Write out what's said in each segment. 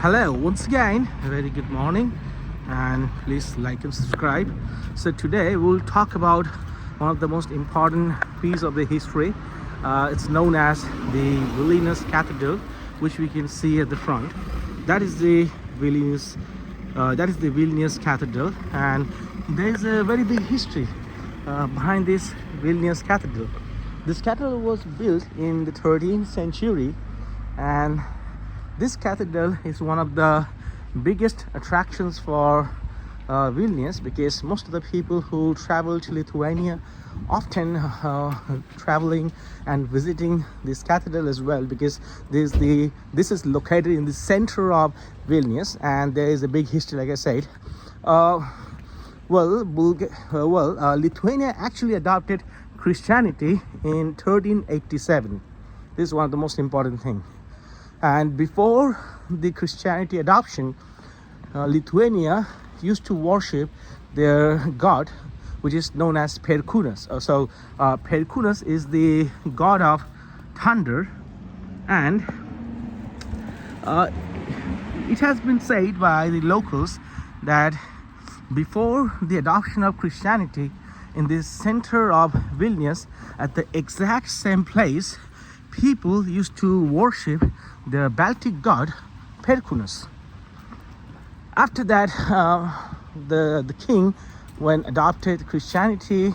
Hello, once again, a very good morning, and please like and subscribe. So today we'll talk about one of the most important piece of the history. It's known as the Vilnius Cathedral, which we can see at the front. That is the Vilnius Cathedral, and there is a very big history behind this Vilnius Cathedral. This cathedral was built in the 13th century, and this cathedral is one of the biggest attractions for Vilnius, because most of the people who travel to Lithuania often traveling and visiting this cathedral as well, because this is located in the center of Vilnius, and there is a big history, like I said. Lithuania actually adopted Christianity in 1387. This is one of the most important things. And before the Christianity adoption, Lithuania used to worship their god, which is known as Perkūnas. Perkūnas is the god of thunder, and it has been said by the locals that before the adoption of Christianity, in the center of Vilnius, at the exact same place, people used to worship their Baltic god Perkūnas. After that, the king, when adopted Christianity,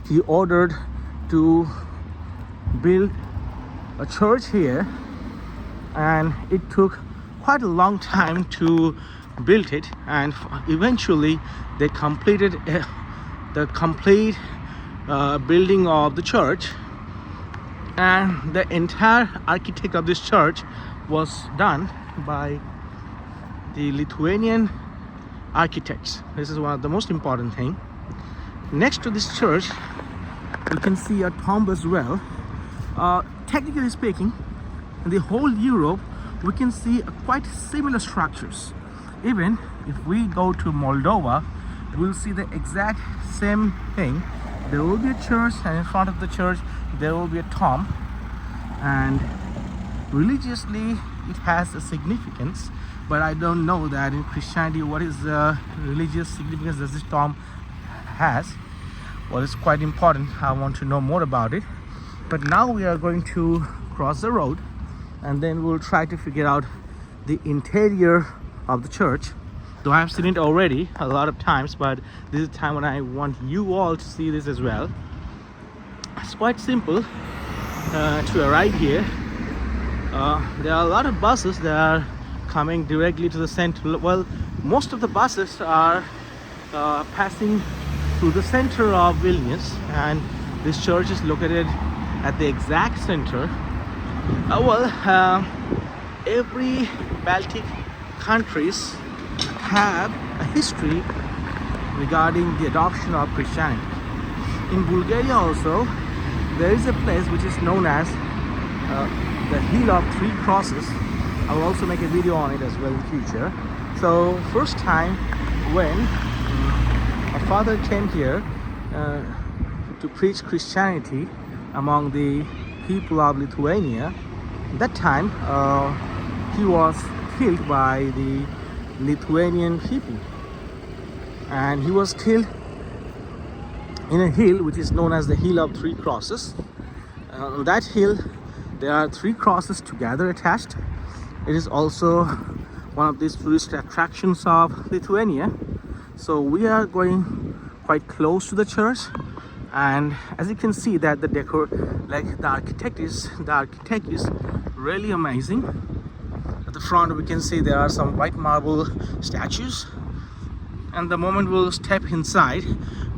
he ordered to build a church here, and it took quite a long time to build it, and eventually they completed the complete building of the church, and the entire architect of this church was done by the Lithuanian architects. This is one of the most important thing. Next to this church, we can see a tomb as well. Technically speaking, in the whole Europe, we can see quite similar structures. Even if we go to Moldova, we'll see the exact same thing. There will be a church, and in front of the church there will be a tomb, and religiously it has a significance, but I don't know that in Christianity what is the religious significance that this tomb has. Well, it's quite important. I want to know more about it. But now we are going to cross the road, and then we'll try to figure out the interior of the church. Though I have seen it already a lot of times, but this is the time when I want you all to see this as well. It's quite simple to arrive here. There are a lot of buses that are coming directly to the center. Well, most of the buses are passing through the center of Vilnius, and this church is located at the exact center. Every Baltic countries have a history regarding the adoption of Christianity. In Bulgaria also, there is a place which is known as the Hill of Three Crosses. I will also make a video on it as well in the future. So first time when a father came here to preach Christianity among the people of Lithuania, that time he was killed by the Lithuanian people, and he was killed in a hill which is known as the Hill of Three Crosses. On that hill there are three crosses together attached. It is also one of these tourist attractions of Lithuania. So we are going quite close to the church, and as you can see that the architect is really amazing. At the front we can see there are some white marble statues, and the moment we'll step inside,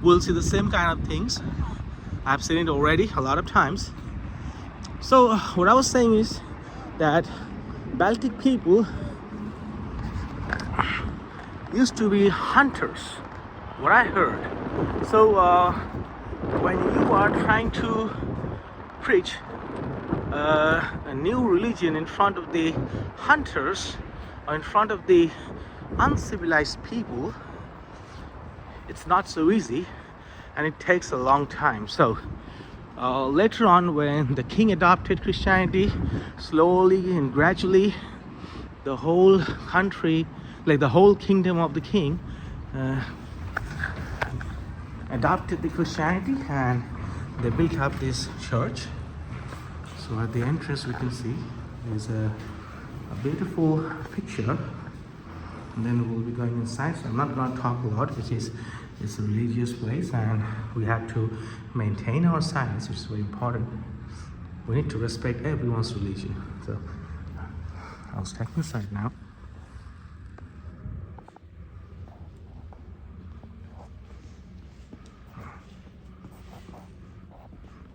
we'll see the same kind of things. I've seen it already a lot of times. So what I was saying is that Baltic people used to be hunters, what I heard. So when you are trying to preach a new religion in front of the hunters or in front of the uncivilized people, it's not so easy, and it takes a long time. So later on, when the king adopted Christianity, slowly and gradually the whole country, like the whole kingdom of the king, uh, adopted the Christianity, and they built up this church. So at the entrance we can see there's a beautiful picture, and then we'll be going inside. So I'm not going to talk a lot, which is it's a religious place and we have to maintain our silence, which is very important. We need to respect everyone's religion. So I'll step inside now.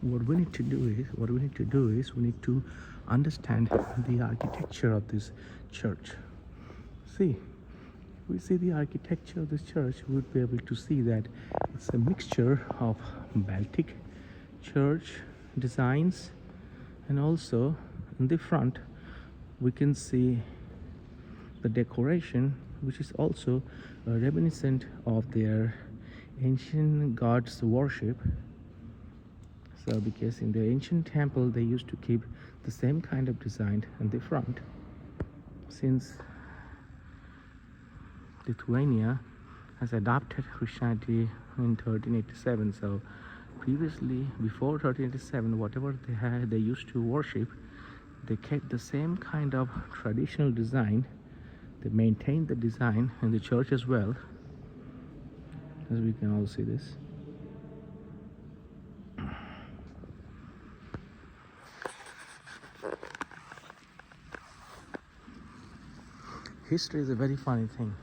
What we need to do is we need to understand the architecture of this church. See, we see the architecture of this church, we would be able to see that it's a mixture of Baltic church designs, and also in the front we can see the decoration, which is also reminiscent of their ancient gods worship. So because in the ancient temple they used to keep the same kind of design in the front. Since Lithuania has adopted Christianity in 1387, so previously, before 1387, whatever they used to worship, they kept the same kind of traditional design. They maintained the design in the church as well, as we can all see this. History is a very funny thing.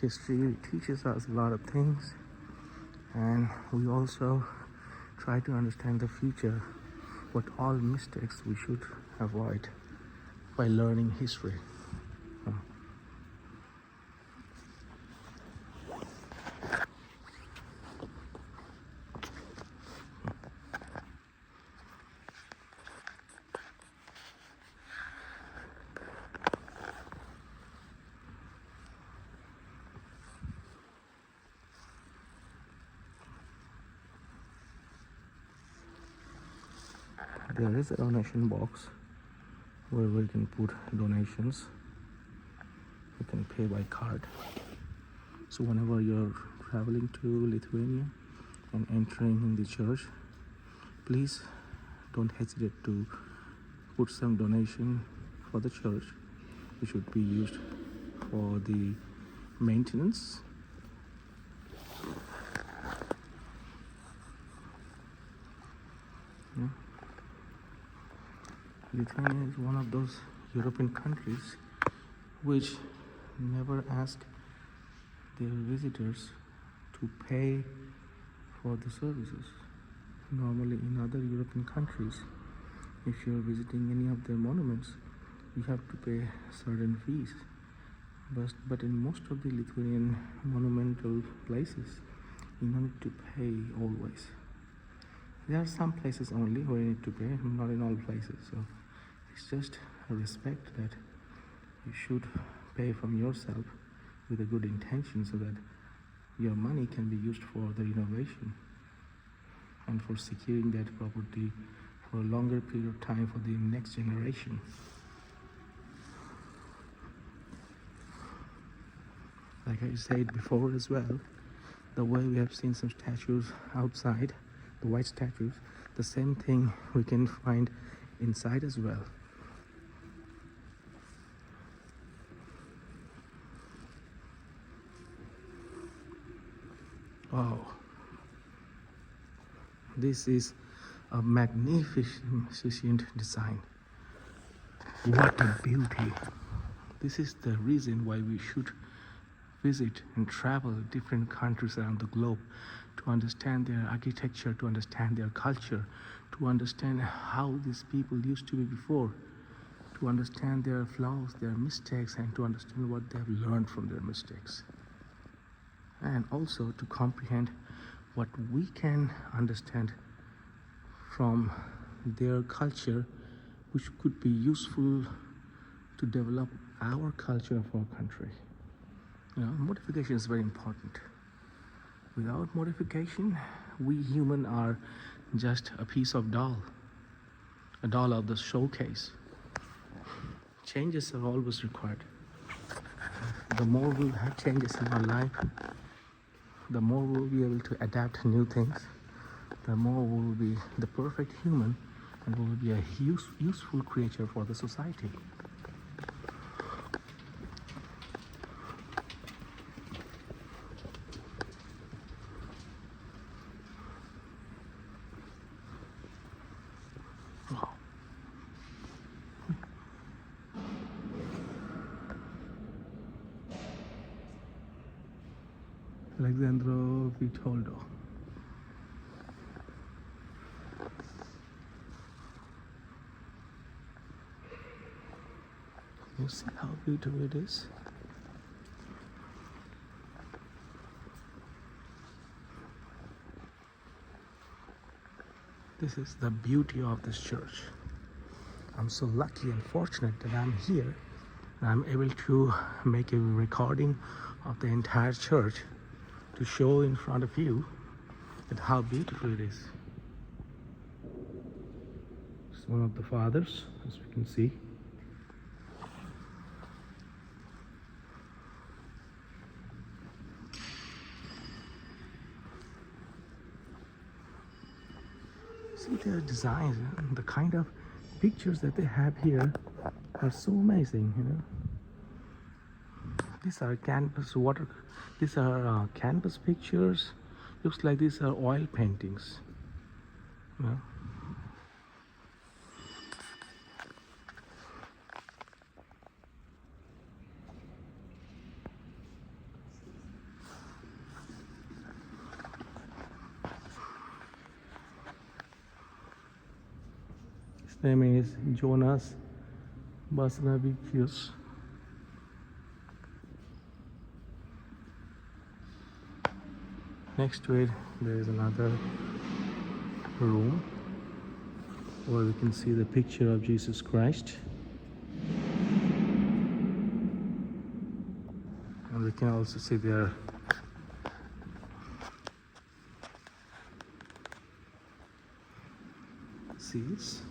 History teaches us a lot of things, and we also try to understand the future, what all mistakes we should avoid by learning history. There is a donation box where we can put donations. You can pay by card. So whenever you're traveling to Lithuania and entering in the church, please don't hesitate to put some donation for the church, which would be used for the maintenance. Yeah. Lithuania is one of those European countries which never ask their visitors to pay for the services. Normally in other European countries, if you're visiting any of their monuments, you have to pay certain fees. But in most of the Lithuanian monumental places, you don't need to pay always. There are some places only where you need to pay, not in all places. So it's just a respect that you should pay from yourself with a good intention, so that your money can be used for the renovation and for securing that property for a longer period of time for the next generation. Like I said before as well, the way we have seen some statues outside, the white statues, the same thing we can find inside as well. Wow, this is a magnificent design. What a beauty. This is the reason why we should visit and travel different countries around the globe, to understand their architecture, to understand their culture, to understand how these people used to be before, to understand their flaws, their mistakes, and to understand what they have learned from their mistakes. And also to comprehend what we can understand from their culture, which could be useful to develop our culture of our country. Modification is very important. Without modification, we human are just a piece of doll, a doll of the showcase. Changes are always required. The more we'll have changes in our life, the more we'll be able to adapt to new things, the more we'll be the perfect human and we'll be a useful creature for the society. Wow. Alexandro Vitoldo. You see how beautiful it is? This is the beauty of this church. I'm so lucky and fortunate that I'm here and I'm able to make a recording of the entire church to show in front of you that how beautiful it is. It's one of the fathers, as we can see. See their designs, the kind of pictures that they have here are so amazing, you know. These are canvas pictures. Looks like these are oil paintings, you know. His name is Jonas Basnavicius. Next to it, there is another room where we can see the picture of Jesus Christ. And we can also see their seals.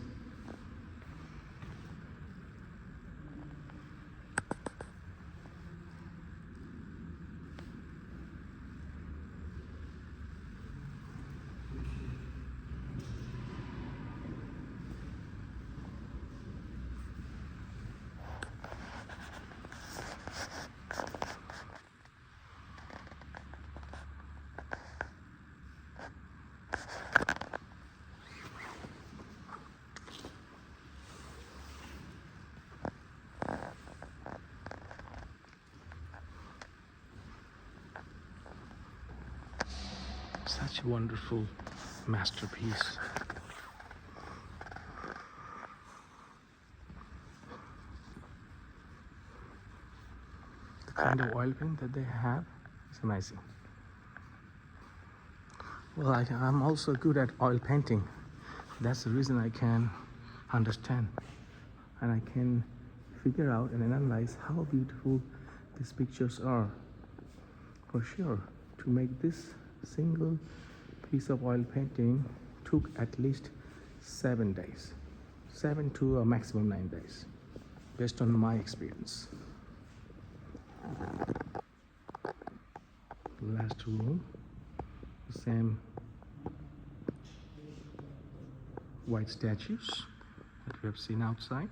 Such a wonderful masterpiece. The kind of oil paint that they have is amazing. Well, I'm also good at oil painting. That's the reason I can understand and I can figure out and analyze how beautiful these pictures are. For sure, to make this single piece of oil painting took at least 7 days, 7 to a maximum 9 days, based on my experience. Last room, the same white statues that we have seen outside.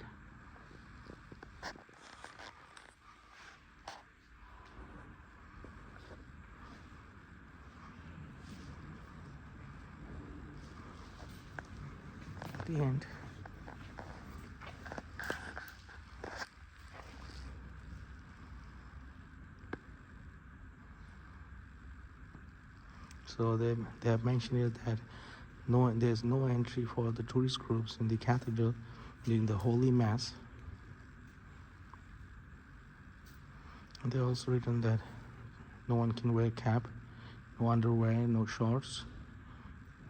At the end, so they have mentioned here that there's no entry for the tourist groups in the cathedral during the Holy Mass. And they also written that no one can wear cap, no underwear, no shorts,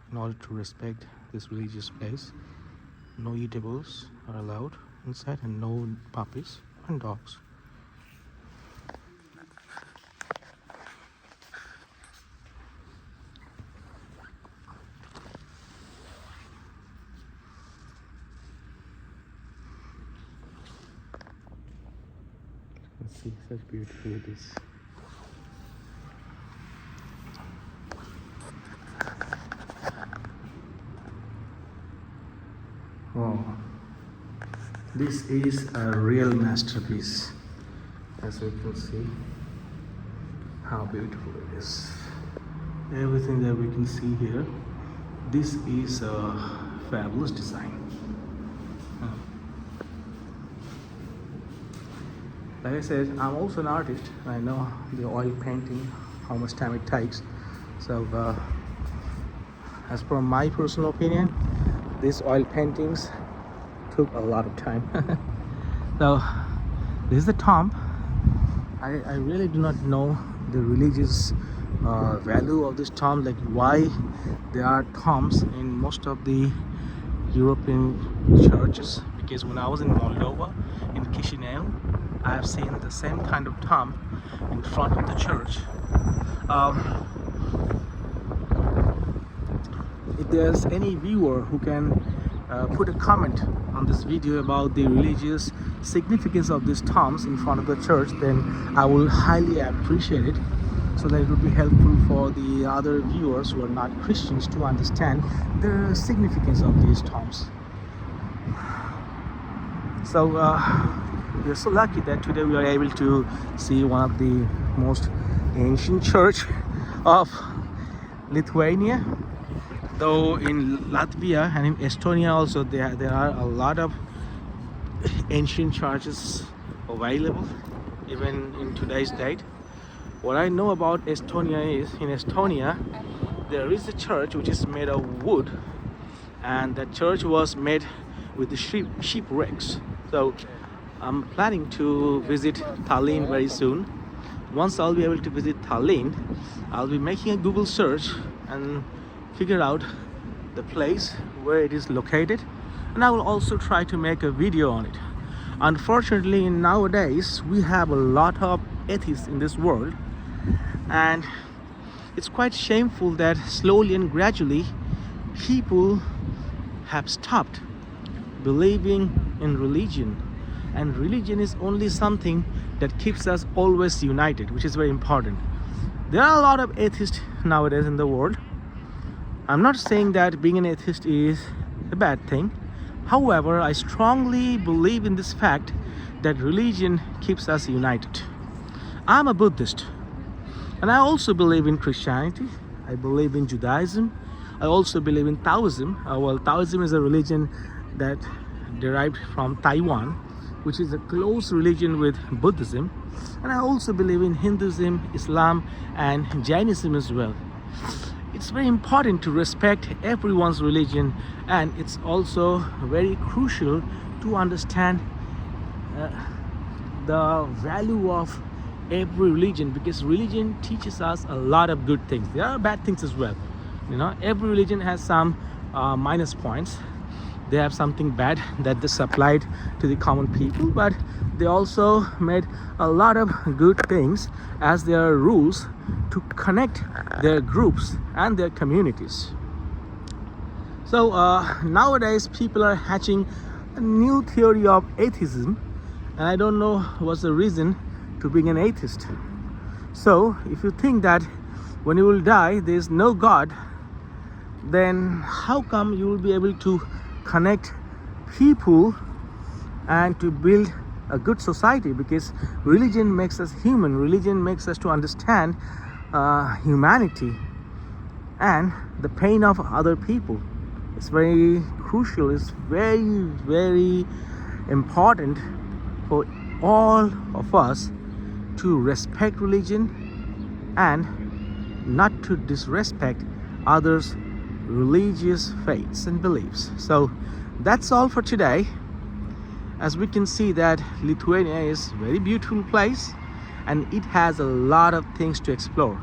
in order to respect this religious place. No eatables are allowed inside and no puppies and dogs. see such beautiful it is. Wow, this is a real masterpiece. As we can see how beautiful it is. Everything that we can see here, this is a fabulous design. Like I said, I'm also an artist. I know the oil painting, how much time it takes. So as per my personal opinion, these oil paintings took a lot of time. So this is the tomb. I really do not know the religious value of this tomb, like why there are tombs in most of the European churches. Because when I was in Moldova, in Chisinau, I have seen the same kind of tomb in front of the church. If there's any viewer who can put a comment on this video about the religious significance of these tombs in front of the church, then I will highly appreciate it, so that it would be helpful for the other viewers who are not Christians to understand the significance of these tombs. So we're so lucky that today we are able to see one of the most ancient church of Lithuania. Though in Latvia and in Estonia also there are a lot of ancient churches available even in today's date. What I know about Estonia is, in Estonia there is a church which is made of wood, and that church was made with the shipwrecks. So I'm planning to visit Tallinn very soon. Once I'll be able to visit Tallinn, I'll be making a Google search and figure out the place where it is located, and I will also try to make a video on it. Unfortunately, nowadays we have a lot of atheists in this world, and it's quite shameful that slowly and gradually people have stopped believing in religion, and religion is only something that keeps us always united, which is very important. There are a lot of atheists nowadays in the world. I'm not saying that being an atheist is a bad thing. However, I strongly believe in this fact that religion keeps us united. I'm a Buddhist, and I also believe in Christianity. I believe in Judaism. I also believe in Taoism. Well, Taoism is a religion that derived from Taiwan, which is a close religion with Buddhism. And I also believe in Hinduism, Islam, and Jainism as well. It's very important to respect everyone's religion, and it's also very crucial to understand the value of every religion, because religion teaches us a lot of good things. There are bad things as well. You know, every religion has some minus points. They have something bad that they supplied to the common people, but they also made a lot of good things as their rules to connect their groups and their communities. So nowadays people are hatching a new theory of atheism, and I don't know what's the reason to being an atheist. So if you think that when you will die there is no God, then how come you will be able to connect people and to build a good society? Because religion makes us human. Religion makes us to understand humanity and the pain of other people. It's very crucial. It's very, very important for all of us to respect religion and not to disrespect others' religious faiths and beliefs. So that's all for today. As we can see that Lithuania is a very beautiful place, and it has a lot of things to explore.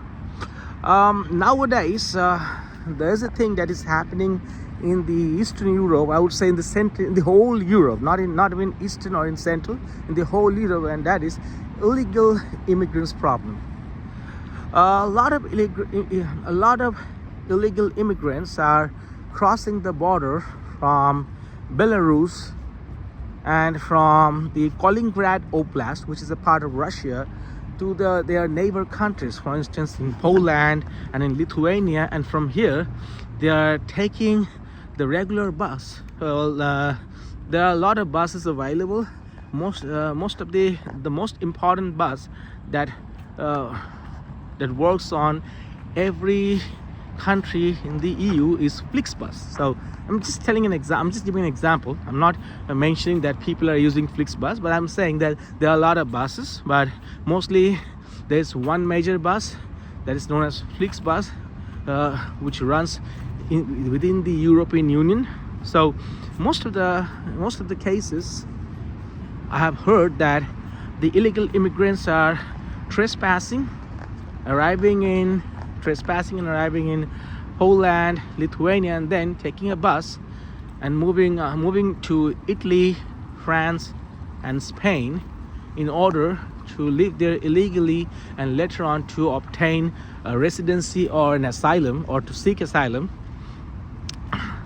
Nowadays there's a thing that is happening in the Eastern Europe, I would say in the center, in the whole Europe, not even Eastern or in Central, in the whole Europe, and that is illegal immigrants problem. A lot of illegal immigrants are crossing the border from Belarus and from the Kaliningrad Oblast, which is a part of Russia, to their neighbor countries, for instance in Poland and in Lithuania. And from here they are taking the regular bus. Well, there are a lot of buses available. Most of the most important bus that works on every country in the EU is Flixbus. So I'm just telling an example. I'm just giving an example. I'm not mentioning that people are using Flixbus, but I'm saying that there are a lot of buses, but mostly there's one major bus that is known as Flixbus, which runs within the European Union. So most of the cases I have heard that the illegal immigrants are trespassing and arriving in Poland, Lithuania, and then taking a bus and moving to Italy, France, and Spain in order to live there illegally and later on to obtain a residency or an asylum or to seek asylum.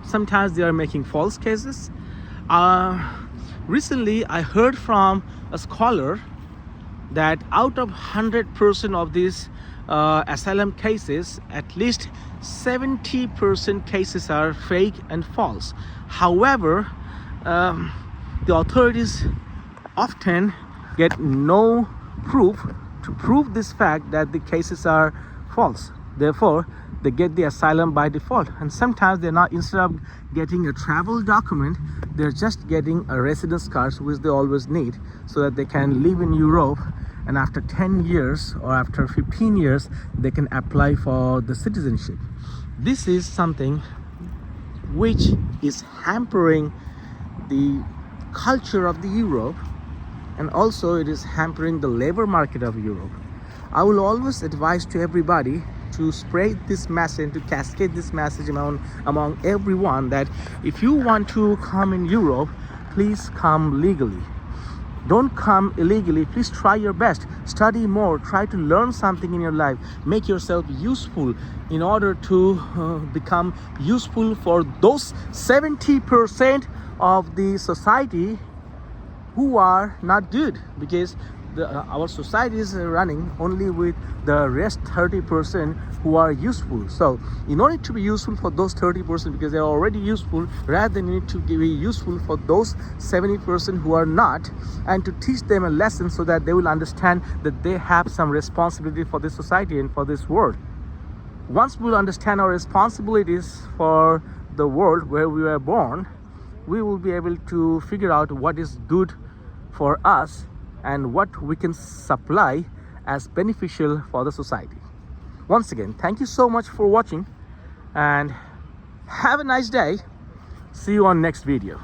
Sometimes they are making false cases. Recently, I heard from a scholar that out of 100% of these asylum cases, at least 70% cases are fake and false. However, the authorities often get no proof to prove this fact that the cases are false. Therefore, they get the asylum by default. And sometimes they're not, instead of getting a travel document, they're just getting a residence card, which they always need, so that they can live in Europe, and after 10 years or after 15 years they can apply for the citizenship. This is something which is hampering the culture of the Europe, and also it is hampering the labor market of Europe. I will always advise to everybody to spread this message, to cascade this message among everyone, that if you want to come in Europe, please come legally. Don't come illegally. Please try your best. Study more. Try to learn something in your life. Make yourself useful in order to become useful for those 70% of the society who are not good, because our society is running only with the rest 30% who are useful. So in order to be useful for those 30%, because they are already useful, rather than you need to be useful for those 70% who are not, and to teach them a lesson so that they will understand that they have some responsibility for this society and for this world. Once we will understand our responsibilities for the world where we were born, we will be able to figure out what is good for us and what we can supply as beneficial for the society. Once again, thank you so much for watching and have a nice day. See you on next video.